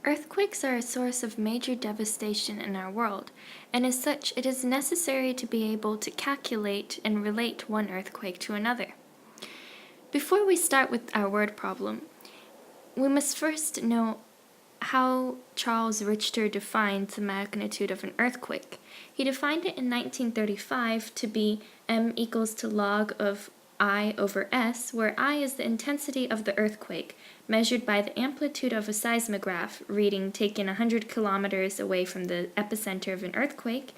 Earthquakes are a source of major devastation in our world, and as such, it is necessary to be able to calculate and relate one earthquake to another. Before we start with our word problem, we must first know how Charles Richter defined the magnitude of an earthquake. He defined it in 1935 to be m equals to log of I over S, where I is the intensity of the earthquake, measured by the amplitude of a seismograph reading taken 100 kilometers away from the epicenter of an earthquake,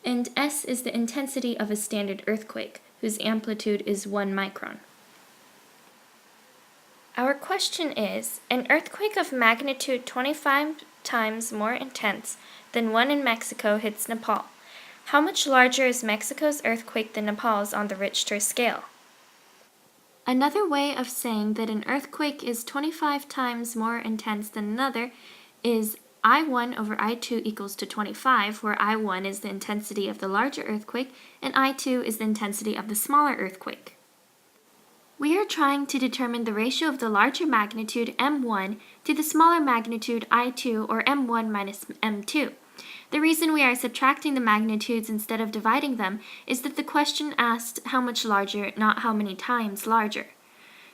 and S is the intensity of a standard earthquake, whose amplitude is 1 micron. Our question is, an earthquake of magnitude 25 times more intense than one in Mexico hits Nepal. How much larger is Mexico's earthquake than Nepal's on the Richter scale? Another way of saying that an earthquake is 25 times more intense than another is I1 over I2 equals to 25, where I1 is the intensity of the larger earthquake and I2 is the intensity of the smaller earthquake. We are trying to determine the ratio of the larger magnitude M1 to the smaller magnitude I2, or M1 minus M2. The reason we are subtracting the magnitudes instead of dividing them is that the question asked how much larger, not how many times larger.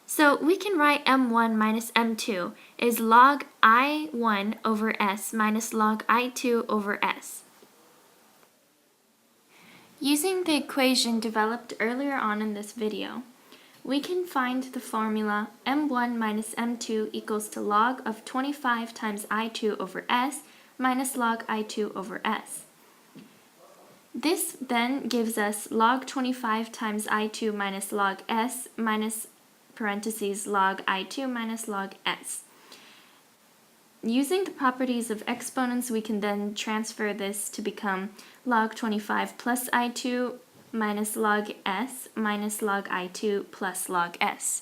So we can write M1 minus M2 is log I1 over S minus log I2 over S. Using the equation developed earlier on in this video, we can find the formula M1 minus M2 equals to log of 25 times I2 over S minus log I2 over S. This then gives us log 25 times I2 minus log S minus parentheses log I2 minus log S. Using the properties of exponents, we can then transfer this to become log 25 plus I2 minus log S minus log I2 plus log S.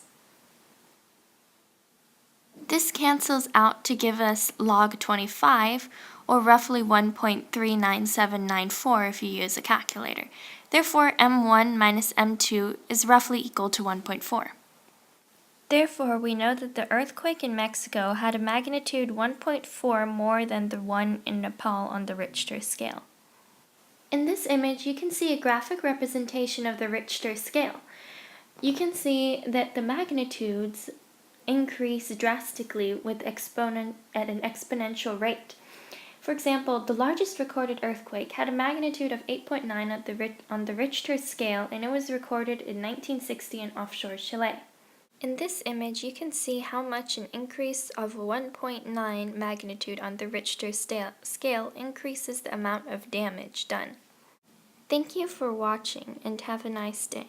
This cancels out to give us log 25, or roughly 1.39794 if you use a calculator. Therefore, M1 minus M2 is roughly equal to 1.4. Therefore, we know that the earthquake in Mexico had a magnitude 1.4 more than the one in Nepal on the Richter scale. In this image, you can see a graphic representation of the Richter scale. You can see that the magnitudes increase drastically with at an exponential rate. For example, the largest recorded earthquake had a magnitude of 8.9 on the Richter scale, and it was recorded in 1960 in offshore Chile. In this image, you can see how much an increase of 1.9 magnitude on the Richter scale increases the amount of damage done. Thank you for watching, and have a nice day.